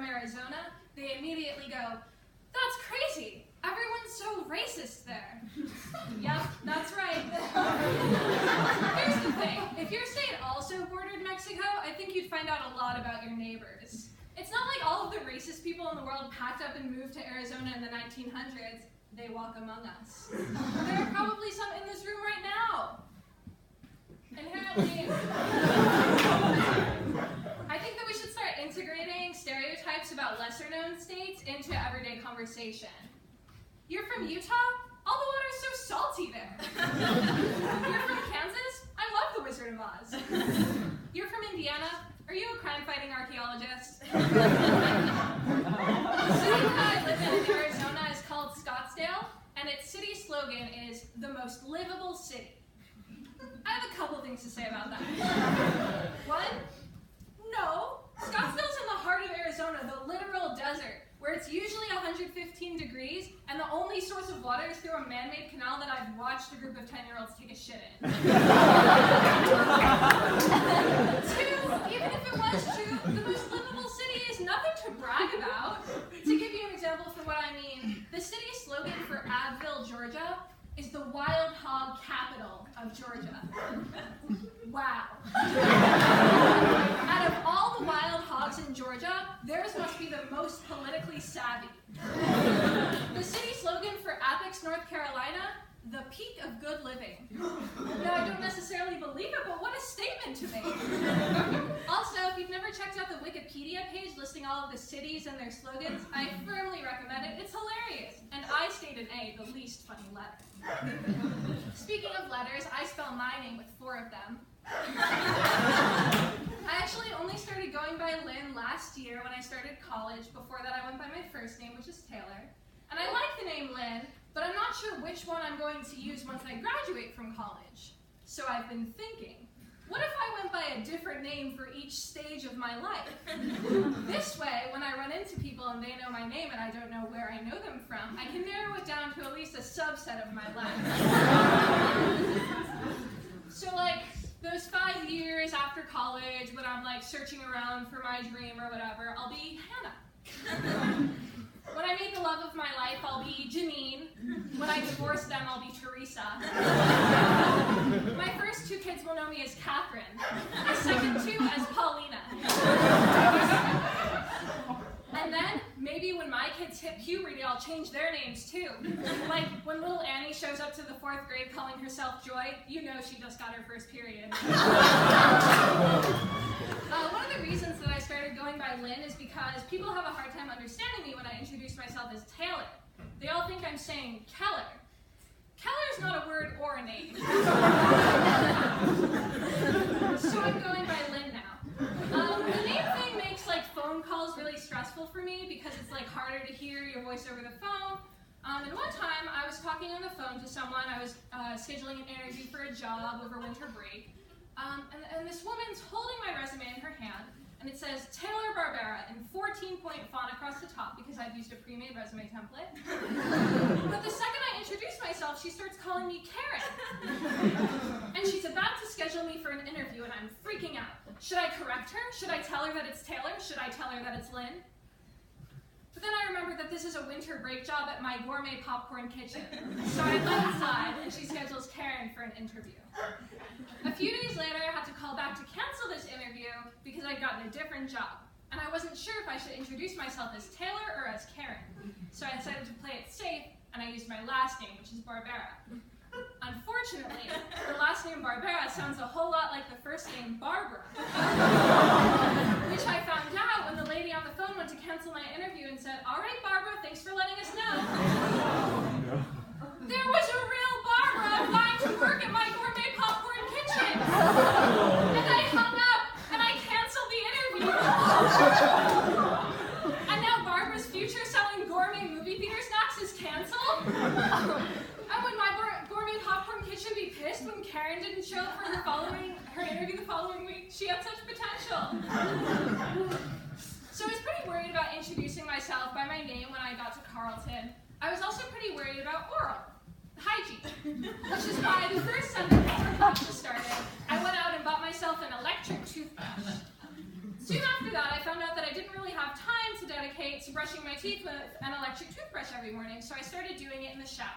from Arizona, they immediately go, "That's crazy. Everyone's so racist there." Yep, that's right. Here's the thing. If your state also bordered Mexico, I think you'd find out a lot about your neighbors. It's not like all of the racist people in the world packed up and moved to Arizona in the 1900s. They walk among us. There are probably some in this room right now. Inherently, I think that we should start integrating stereotypes about lesser-known states into everyday conversation. You're from Utah? All the water's so salty there. You're from Kansas? I love the Wizard of Oz. You're from Indiana? Are you a crime-fighting archaeologist? The city that I live in Arizona is called Scottsdale, and its city slogan is "the most livable city." I have a couple things to say about that. One, no, Scottsdale's in the heart of Arizona, the literal desert, where it's usually 115 degrees, and the only source of water is through a man-made canal that I've watched a group of 10-year-olds take a shit in. Two, even if it was true, the most livable city is nothing to brag about. To give you an example for what I mean, the city slogan for Abbeville, Georgia, is the wild hog capital of Georgia. Wow. Out of all the wild hogs in Georgia, theirs must be the most politically savvy. The city slogan for Apex, North Carolina, the peak of good living. Now, I don't necessarily believe it, but what a statement to make. Also, if you've never checked out the Wikipedia page listing all of the cities and their slogans, I firmly recommend it. It's hilarious. And I stayed in A, the least funny letter. Speaking of letters, I spell my name with 4 of them. I actually only started going by Lynn last year when I started college. Before that, I went by my first name, which is Taylor. And I like the name Lynn, but I'm not sure which one I'm going to use once I graduate from college. So I've been thinking, what if I went by a different name for each stage of my life? This way, when I run into people and they know my name and I don't know where I know them from, I can narrow it down to at least a subset of my life. So like, those 5 years after college, when I'm like searching around for my dream or whatever, I'll be Hannah. When I meet the love of my life, I'll be Janine. When I divorce them, I'll be Teresa. My first 2 kids will know me as Catherine. My second 2 as Paulina. And then, maybe when my kids hit puberty, I'll change their names too. Like, when little Annie shows up to the 4th grade calling herself Joy, you know she just got her first period. One of the reasons that I started going by Lynn is because people have a hard time understanding me when I introduce myself as Taylor. They all think I'm saying Keller. Keller is not a word or a name. So I'm going by Lynn now. The name thing makes like phone calls really stressful for me because it's like harder to hear your voice over the phone. And one time I was talking on the phone to someone. I was scheduling an interview for a job over winter break. And this woman's holding my resume in her hand, and it says Taylor Barbera in 14-point font across the top because I've used a pre-made resume template. But the second I introduce myself, she starts calling me Karen. And she's about to schedule me for an interview, and I'm freaking out. Should I correct her? Should I tell her that it's Taylor? Should I tell her that it's Lynn? But then I remembered that this is a winter break job at my gourmet popcorn kitchen. So I let it slide, and she schedules Karen for an interview. A few days later, I had to call back to cancel this interview because I'd gotten a different job. And I wasn't sure if I should introduce myself as Taylor or as Karen. So I decided to play it safe, and I used my last name, which is Barbera. Unfortunately, the last name Barbera sounds a whole lot like the first name Barbara. Which I found out when the lady on the phone went to cancel my interview and said, "All right, Barbara, thanks for letting us know." There was a real Barbara applying to work at my gourmet popcorn kitchen. And I hung up, and I canceled the interview. And now Barbara's future selling gourmet movie theater snacks is canceled? And would my gourmet popcorn kitchen be pissed when Karen didn't show up for her interview the following week? She had such potential. So I was pretty worried about introducing myself by my name when I got to Carleton. I was also pretty worried about oral hygiene, which is why the first Sunday before classes started, I went out and bought myself an electric toothbrush. Soon after that, I found out that I didn't really have time today to brushing my teeth with an electric toothbrush every morning, so I started doing it in the shower.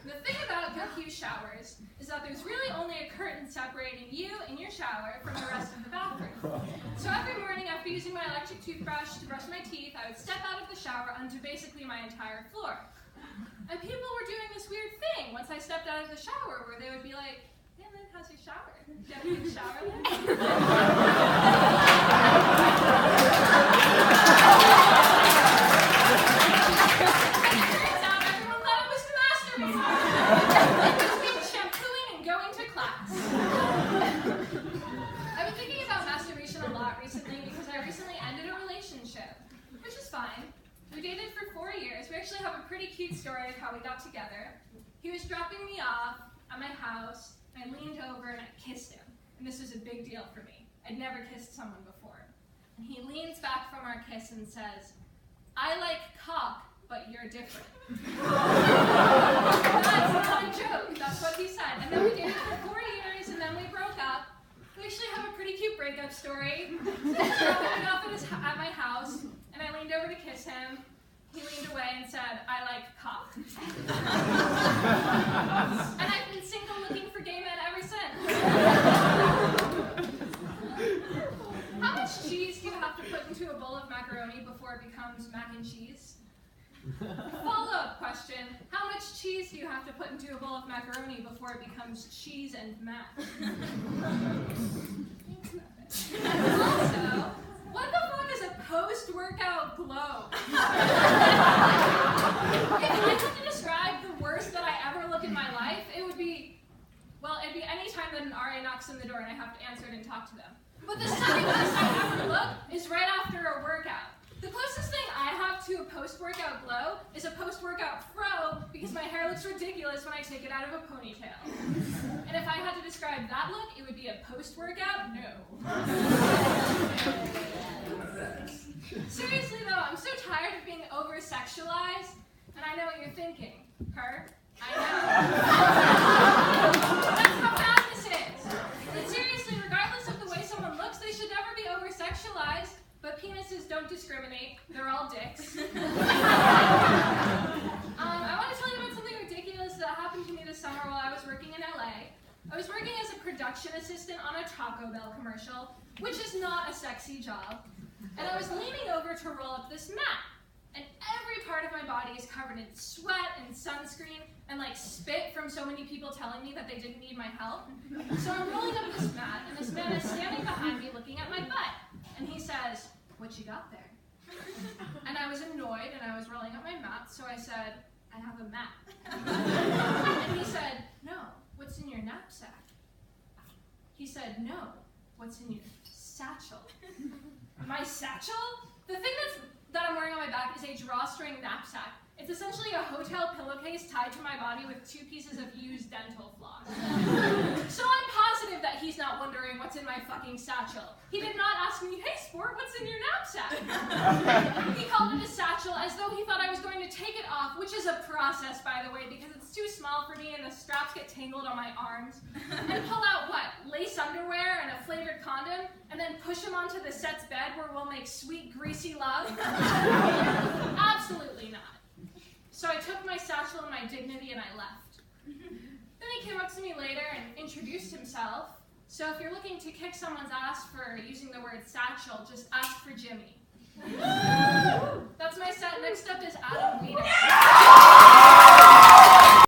The thing about good Hughes showers is that there's really only a curtain separating you and your shower from the rest of the bathroom. So every morning after using my electric toothbrush to brush my teeth, I would step out of the shower onto basically my entire floor. And people were doing this weird thing once I stepped out of the shower where they would be like, "Hey Lynn, how's your shower? Do you have a good shower, Lynn?" I've been thinking about masturbation a lot recently because I recently ended a relationship, which is fine. We dated for 4 years. We actually have a pretty cute story of how we got together. He was dropping me off at my house, and I leaned over and I kissed him. And this was a big deal for me. I'd never kissed someone before. And he leans back from our kiss and says, "I like cock, but you're different." That's not a joke. That's what he said. And then we dated for 4 years, and then we broke up. We actually have a pretty cute breakup story. He was dropping me off at my house, and I leaned over to kiss him. He leaned away and said, "I like cock." And I've been single looking for gay men ever since. How much cheese do you have to put into a bowl of macaroni before it becomes mac and cheese? Follow-up question, how much cheese do you have to put into a bowl of macaroni before it becomes cheese and mac? Also, what the fuck is a post-workout glow? If I had to describe the worst that I ever look in my life, it'd be any time that an RA knocks on the door and I have to answer it and talk to them. But the second best I ever look is right after a workout. The closest thing I have to a post-workout glow is a post-workout fro because my hair looks ridiculous when I take it out of a ponytail. And if I had to describe that look, it would be a post-workout no. Seriously though, I'm so tired of being over-sexualized, and I know what you're thinking. Her? I know. That's how bad this is. And seriously, regardless of the way someone looks, they should never be over-sexualized. But penises don't discriminate. They're all dicks. I want to tell you about something ridiculous that happened to me this summer while I was working in LA. I was working as a production assistant on a Taco Bell commercial, which is not a sexy job. And I was leaning over to roll up this mat. And every part of my body is covered in sweat and sunscreen and like spit from so many people telling me that they didn't need my help. So I'm rolling up this mat, and this man is standing behind me looking at my butt. And he says, "What you got there?" And I was annoyed, and I was rolling up my mat, so I said, "I have a mat." And he said, "No, what's in your knapsack?" He said, "No, what's in your satchel?" My satchel? The thing that I'm wearing on my back is a drawstring knapsack. It's essentially a hotel pillowcase tied to my body with 2 pieces of used dental floss. So I'm positive that he's not wondering what's in my fucking satchel. He did not ask me, "Hey sport, what's in your knapsack?" He called it a satchel as though he thought I was going to take it off, which is a process, by the way, because it's too small for me and the straps get tangled on my arms. And pull out what? Lace underwear and a flavored condom, and then push him onto the set's bed where we'll make sweet, greasy love? Absolutely not. So I took my satchel and my dignity and I left. Then he came up to me later and introduced himself. So if you're looking to kick someone's ass for using the word satchel, just ask for Jimmy. That's my set. Next up is Adam Weeder.